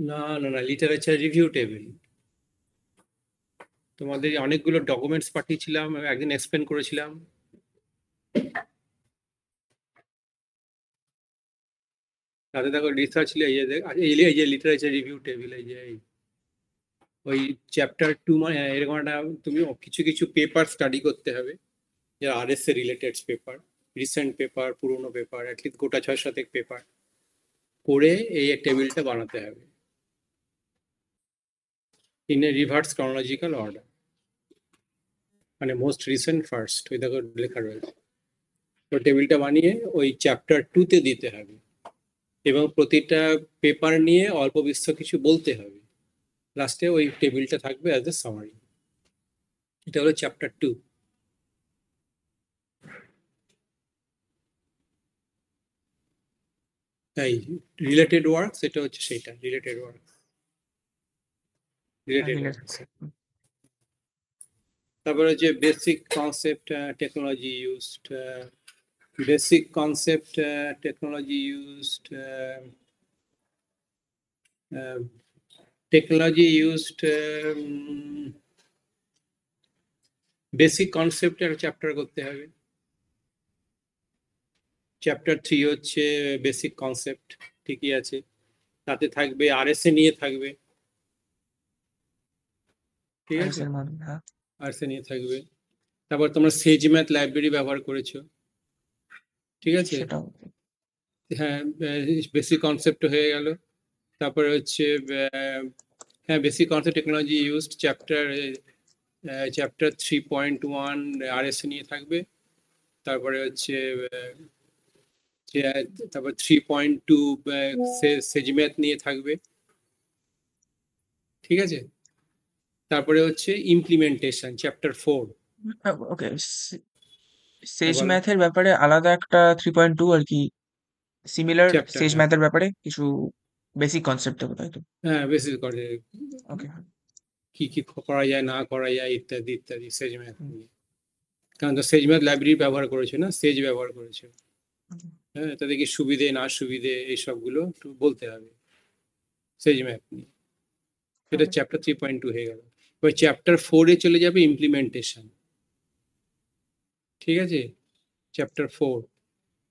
না না না, লিটারেচার রিভিউ টেবিল। তোমাদের অনেকগুলো ডকুমেন্টস পাঠিয়েছিলাম, একদিন এক্সপ্লেন করেছিলাম। তাতে দেখো রিসার্চ এই যে লিটারেচার রিভিউ টেবিল, এই যে ওই চ্যাপ্টার 2, মানে এরকম একটা তুমি কিছু কিছু পেপার স্টাডি করতে হবে, যে R S A related paper, recent paper, পুরোনো পেপার, অ্যাটলিস্ট গোটা 6-7 পেপার করে এই টেবিলটা বানাতে হবে in a reverse chronological order, মানে মোস্ট রিসেন্ট ফার্স্ট, ওই দেখো লেখা রয়েছে। তো টেবিলটা বানিয়ে ওই চ্যাপ্টার 2-তে দিতে হবে, এবং প্রতিটা পেপার নিয়ে অল্প বিস্তর কিছু বলতে হবে। লাস্টে ওই টেবিলটা থাকবে অ্যাজ এ সামারি। এটা হলো চ্যাপ্টার 2। তাই রিলেটেড ওয়ার্ক, সেটা হচ্ছে সেইটা রিলেটেড ওয়ার্ক। রিলেটেড ওয়ার্ক, তারপরে যে basic concept technology used, basic concept technology used, technology used, basic concept একটা চ্যাপ্টার করতে হবে। চ্যাপ্টার 3 হচ্ছে বেসিক কনসেপ্ট, ঠিকই আছে। তাতে থাকবে আরএসএ নিয়ে থাকবে, ঠিক আছে, আরএসএ নিয়ে থাকবে। তারপর তোমরা সেজ ম্যাথ লাইব্রেরি ব্যবহার করেছো, ঠিক আছে। হ্যাঁ, বেসিক কনসেপ্ট হয়ে গেল। তারপরে হচ্ছে হ্যাঁ, basic concept technology used chapter 3.1 RSA নিয়ে থাকবে। তারপরে হচ্ছে তারপর 3.2 সেজম্যাথ নিয়ে থাকবে, ঠিক আছে। তারপরে হচ্ছে ইমপ্লিমেন্টেশন চ্যাপ্টার 4। ওকে, সেজ ম্যাথের ব্যাপারে আলাদা একটা 3.2 আর কি, সিমিলার চ্যাপ্টার, সেজ ম্যাথের ব্যাপারে কিছু বেসিক কনসেপ্ট হবে, তাই তো? হ্যাঁ বেসিক করে ওকে। কি কি করা যায় না করা যায় ইত্যাদি ইত্যাদি সেজ ম্যাথ নিয়ে। কারণ তো সেজ ম্যাথ লাইব্রেরি ব্যবহার করেছে না, সেজ ব্যবহার করেছে। হ্যাঁ, তাদের কি সুবিধে না সুবিধে এইসবগুলো একটু বলতে হবে সেজ ম্যাথ নিয়ে। সেটা চ্যাপ্টার 3.2 হয়ে গেল। এবার চ্যাপ্টার 4-এ চলে যাবে ইমপ্লিমেন্টেশন, ঠিক আছে। চ্যাপ্টার 4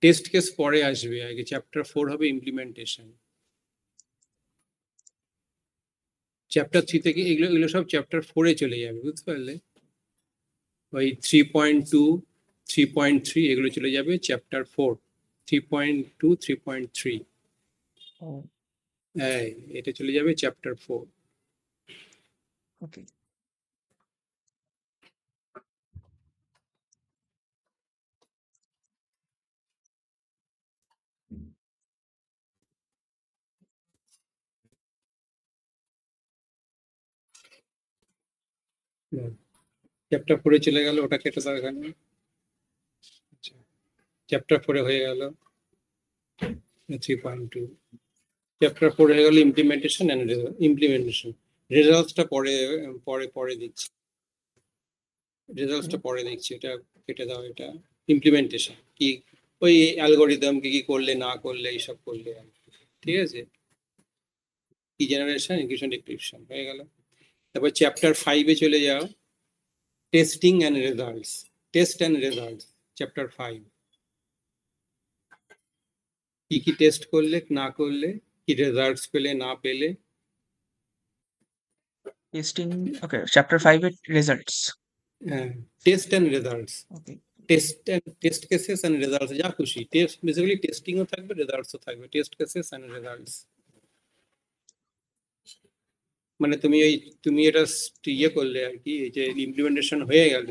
টেস্ট কেস পরে আসবে, আগে চ্যাপ্টার 4 হবে ইমপ্লিমেন্টেশন। চ্যাপ্টার 3 থেকে এগুলো এগুলো সব চ্যাপ্টার 4-এ চলে যাবে, বুঝতে পারলে। ওই 3.2, 3.3 এগুলো চলে যাবে চ্যাপ্টার 4। 3.2, 3.3, হ্যাঁ এটা চলে যাবে চ্যাপ্টার 4। ওকে। চ্যাপ্টার 4-এ চলে গেল, ওটা কেটে দাও এখানে। চ্যাপ্টার 4-এ হয়ে গেল 3.2। চ্যাপ্টার 4 হয়ে গেল ইমপ্লিমেন্টেশন অ্যান্ড ইমপ্লিমেন্টেশন। রেজাল্টসটা পরে পরে পরে দিচ্ছি, রেজাল্টসটা পরে দেখছি, এটা কেটে দাও। এটা ইমপ্লিমেন্টেশন কি, ওই অ্যালগোরিদম কি কি করলে না করলে এইসব করলে, ঠিক আছে। কি জেনারেশন, ইনক্রিপশন, ডিক্রিপশন হয়ে গেল। তারপর চ্যাপ্টার 5-এ চলে যাও, testing and results, test and results chapter 5। কি কি টেস্ট করলে না করলে, কি রেজাল্টস পেলে না পেলে। টেস্টিং, ওকে, চ্যাপ্টার 5 এর রেজাল্টস। হ্যাঁ, test and results, okay. Test cases and results, যা খুশি টেস্ট, বেসিক্যালি টেস্টিংও থাকবে রেজাল্টসও থাকবে, টেস্ট কেসেস অ্যান্ড রেজাল্টস। মানে তুমি এটা ইয়ে করলে আর কি, এই যে ইমপ্লিমেন্টেশন হয়ে গেল,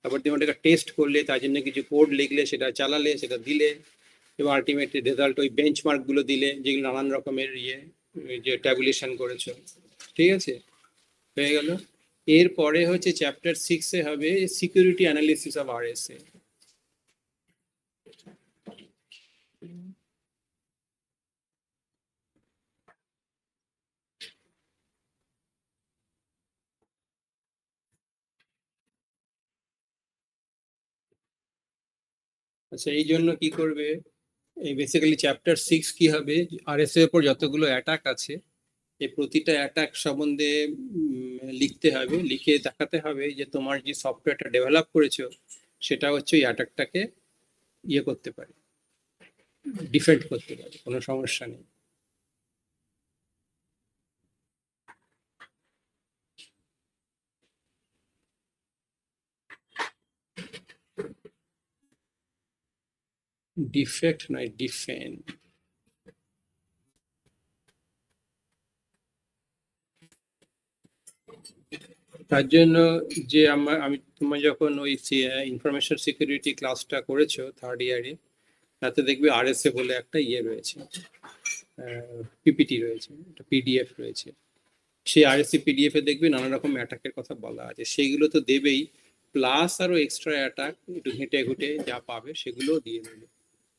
তারপর তুমি ওটাকে টেস্ট করলে, তার জন্য কিছু কোড লিখলে, সেটা চালালে, সেটা দিলে, এবং আলটিমেটলি রেজাল্ট ওই বেঞ্চমার্ক গুলো দিলে, যেগুলো নানান রকমের যে ট্যাবুলেশন করেছো, ঠিক আছে, হয়ে গেল। এরপরে হচ্ছে চ্যাপ্টার 6-এ হবে সিকিউরিটি অ্যানালিসিস অফ আরএসএ। আচ্ছা, এই জন্য কি করবে, এই বেসিক্যালি চ্যাপ্টার 6 কি হবে, আরএসএ এর উপর যতগুলো অ্যাটাক আছে এই প্রতিটা অ্যাটাক সম্বন্ধে লিখতে হবে, লিখে দেখাতে হবে যে তোমার যে সফটওয়্যারটা ডেভেলপ করেছো সেটা হচ্ছে ওই অ্যাটাকটাকে ইয়ে করতে পারে, ডিফেন্ড করতে পারে, কোনো সমস্যা নেই। ডিফেক্ট নয়, ডিফেন্ড। তার জন্য যে আমি তোমার যখন ওই ইনফরমেশন সিকিউরিটি ক্লাসটা করেছো 3rd ইয়ারে, তাতে দেখবে আরএসএ বলে একটা ইয়ে রয়েছে, পিপিটি রয়েছে, একটা পিডিএফ রয়েছে। সেই আরএসসি পিডিএফ এ দেখবে নানা রকম অ্যাটাকের কথা বলা আছে, সেগুলো তো দেবেই, প্লাস আরো এক্সট্রা অ্যাটাক একটু ঘেঁটে ঘুটে যা পাবে সেগুলো দিয়ে দেবে।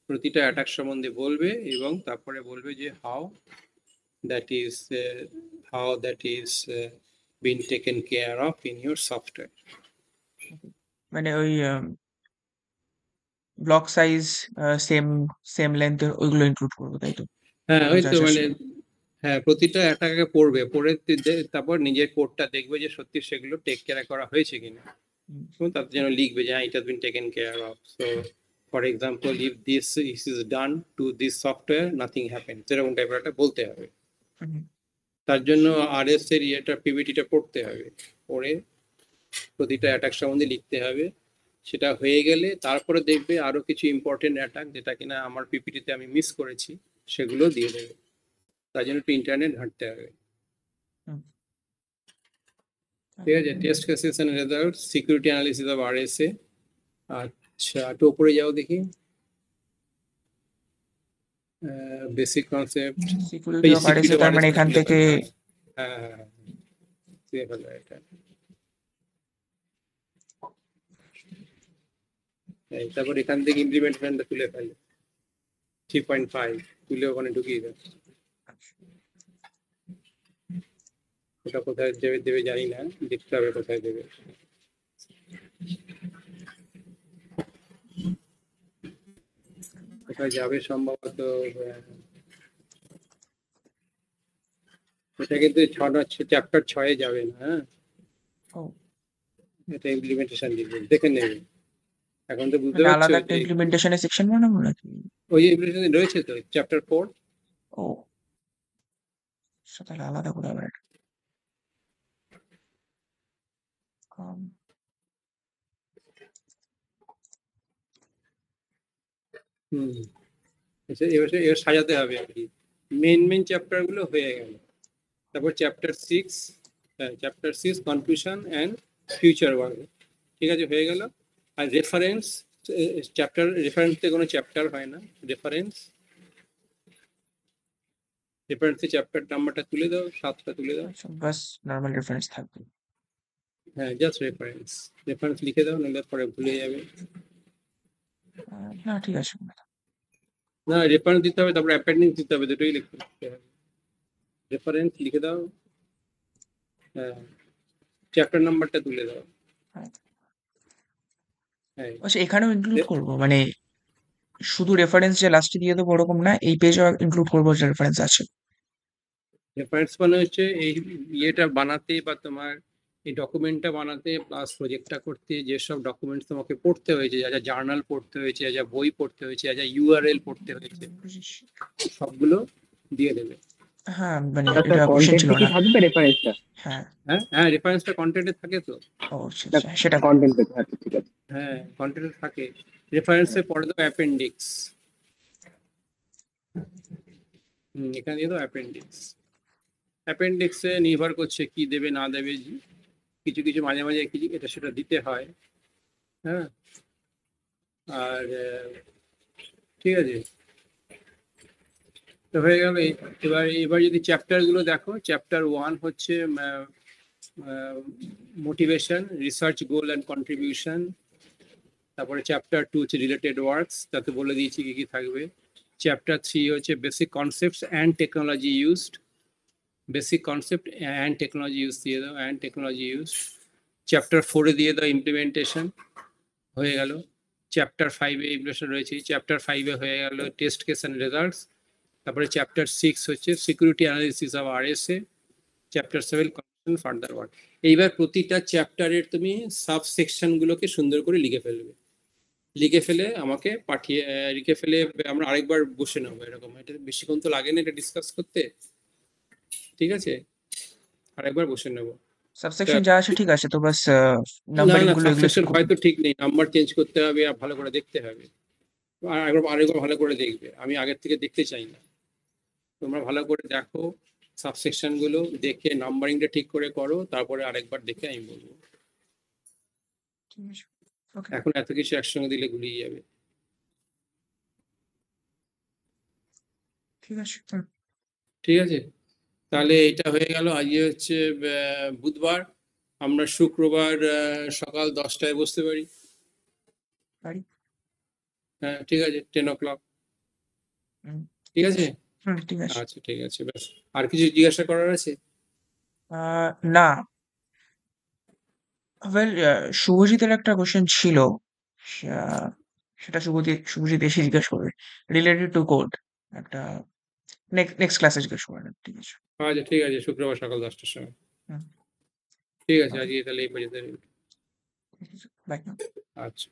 প্রতিটা অ্যাটাক সম্বন্ধে বলবে এবং তারপরে বলবে যে how that is been taken care of in your software. মানে ওই block size same same length ওইগুলো ইনক্লুড করবো, তাই তো? হ্যাঁ ওগুলো ওই যা তো যা মানে ছিল। হ্যাঁ, প্রতিটা অ্যাটাকে পড়বে, পড়ে তারপর নিজের কোডটা দেখবে যে সত্যি সেগুলো টেক কেয়ার করা হয়েছে কিনা, হুম, এবং তার জন্য লিখবে যে it has been taken care of. So for example, if this is done to this software nothing happen, এরকম টাইপের একটা বলতে হবে। হুম, তার জন্য আরএস এর ইয়েটা পিভিটিটা পড়তে হবে, পড়ে প্রতিটা অ্যাটাক সম্বন্ধে লিখতে হবে। সেটা হয়ে গেলে তারপরে দেখবে আরো কিছু ইম্পর্টেন্ট অ্যাটাক যেটা কিনা আমার পিপিটিতে আমি মিস করেছি সেগুলো দিয়ে দেবে। তার জন্য একটু ইন্টারনেট ঘাঁটতে হবে। হুম। ঠিক আছে, test cases and result, security analysis of R S A. আচ্ছা, একটু উপরে যাও দেখি, basic concept. Security of security R S A, of তার মানে আরএসএ এখান তুলে থেকে ফেলো, হ্যাঁ হ্যাঁ হ্যাঁ, তুলে ফেলো এটা। তারপর এখান থেকে ইমপ্লিমেন্টেশনটা তুলে ফেলো, 3.5 তুলে ওখানে ঢুকিয়ে দাও। ওটা কোথায় দেবে দেবে জানি না, দেখতে হবে কোথায় দেবে। কোথায় যাবে সম্ভবত, এটা কিন্তু চ্যাপ্টার 6-এ যাবে না, হ্যাঁ, ও, এটা ইমপ্লিমেন্টেশন দিবে, দেখে নেবে। এখন তো বুঝতে মানে পারছো আলাদা একটা যে ইমপ্লিমেন্টেশনের সেকশন বানাবো নাকি? ওই যে ইমপ্লিমেন্টেশন রয়েছে তো চ্যাপ্টার 4। ও, তাহলে আলাদা করে আবার একটা। Um, হুম, এবার সাজাতে হবে আর কি। মেন চ্যাপ্টার গুলো হয়ে গেল, তারপর chapter 6 confusion and future work, ঠিক আছে, হয়ে গেল। আর রেফারেন্স, রেফারেন্সে কোনো চ্যাপ্টার হয় না, রেফারেন্সে চ্যাপ্টার নাম্বারটা তুলে দাও, 7টা তুলে দাও। আচ্ছা, বাস নর্মাল রেফারেন্স থাকবে। হ্যাঁ, জাস্ট রেফারেন্স লিখে দাও, নাহলে পরে ভুলে যাবে। না, ঠিক আছে। না, রেফারেন্স দিতে হবে, তারপর অ্যাপেন্ডিক্স দিতে হবে, দুটোই লিখতে হবে। রেফারেন্স লিখে দাও, হ্যাঁ, চ্যাপ্টার নাম্বারটা তুলে দাও। হ্যাঁ। হ্যাঁ, আচ্ছা, এখানেও ইনক্লুড করবো, মানে শুধু রেফারেন্স যে লাস্টে দিয়ে দেবো ওরকম না, এই পেজও ইনক্লুড করবো যে রেফারেন্স আছে। রেফারেন্স মানে হচ্ছে এই ইয়েটা বানাতে বা তোমার এই ডকুমেন্টটা বানাতে প্লাস প্রজেক্টটা করতে যেসব ডকুমেন্টস তোমাকে পড়তে হয়েছে, যা যা জার্নাল পড়তে হয়েছে, যা যা বই পড়তে হয়েছে, যা যা ইউআরএল পড়তে হয়েছে, সবগুলো দিয়ে দেবে। হ্যাঁ, মানে আচ্ছা, এটা কোশ্চেন ছিল কন্টেন্টে কি না। থাকবে রেফারেন্সটা? হ্যাঁ। হ্যাঁ হ্যাঁ, রেফারেন্সটা কন্টেন্টে থাকে তো। ও, আচ্ছা, আচ্ছা, সেটা কন্টেন্টে থাকে, ঠিক আছে। হ্যাঁ, কন্টেন্টে থাকে। রেফারেন্সে পড়ে দাও অ্যাপেন্ডিক্স, এখানে দিয়ে দাও অ্যাপেন্ডিক্স। অ্যাপেন্ডিক্সে নির্ভর করছে কি দেবে না দেবে, কিছু কিছু মাঝে মাঝে কিছু এটা সেটা দিতে হয়, হ্যাঁ। আর ঠিক আছে, তো হয়ে গেল। এবার যদি চ্যাপ্টার গুলো দেখো, চ্যাপ্টার 1 হচ্ছে motivation, research goal and contribution. তারপরে চ্যাপ্টার 2 হচ্ছে রিলেটেড ওয়ার্কস, তাতে বলে দিয়েছি কি কি থাকবে। চ্যাপ্টার 3 হচ্ছে basic concepts and technology used, basic concept and technology use দিয়ে দাও, অ্যান্ড টেকনোলজি ইউজ। চ্যাপ্টার 4-এ দিয়ে দাও ইমপ্লিমেন্টেশন, হয়ে গেল। চ্যাপ্টার 5-এ ইমপ্লিমেন্টেশন রয়েছে, চ্যাপ্টার 5-এ হয়ে গেল টেস্ট কেস অ্যান্ড রেজাল্টস। তারপরে চ্যাপ্টার 6 হচ্ছে security analysis of RSA, chapter 7 conclusion further work. এইবার প্রতিটা চ্যাপ্টারের তুমি সাব সেকশনগুলোকে সুন্দর করে লিখে ফেলবে, লিখে ফেলে আমাকে পাঠিয়ে লিখে ফেলে আমরা আরেকবার বসে নেবো এরকম। এটা বেশিক্ষণ তো লাগে না এটা ডিসকাস করতে, ঠিক আছে? আরেকবার বসে নেবো। সাবসেকশন যা আছে ঠিক আছে, তো বাস না নাম্বারিং না গুলো এগুলো সাবসেকশন একটু হয়তো ঠিক নেই, নাম্বার চেঞ্জ করতে হবে আর ভালো করে দেখতে হবে। আরেকবার ভালো করে দেখবে, আমি আগের থেকে দেখতে চাই না। তোমরা ভালো করে দেখো সাবসেকশন গুলো, দেখে নাম্বারিংটা ঠিক করে করো, তারপরে আরেকবার দেখে আমি বলবো। ওকে, এখন এত কিছু একসঙ্গে দিলে গুলিয়ে যাবে। ঠিক আছে। ঠিক আছে, তাহলে এটা হয়ে গেল। আজকে হচ্ছে বুধবার, আমরা শুক্রবার সকাল 10টায় বসতে পারি। পারি। হ্যাঁ ঠিক আছে, 10 o'clock। হুম, ঠিক আছে, ঠিক আছে। আচ্ছা ঠিক আছে, ব্যাস। আর কিছু জিজ্ঞাসা করার আছে? না, ওয়েল, শুভজিতের একটা কোশ্চেন ছিল, সেটা শুভজিৎ এসে জিজ্ঞেস করবে, রিলেটেড টু কোড, একটা নেক্সট ক্লাসে জিজ্ঞেস করবেন, ঠিক আছে? আচ্ছা ঠিক আছে, শুক্রবার সকাল 10টার সময়। হুম, ঠিক আছে, আজকে তাহলে এই পর্যন্ত। বাই। আচ্ছা।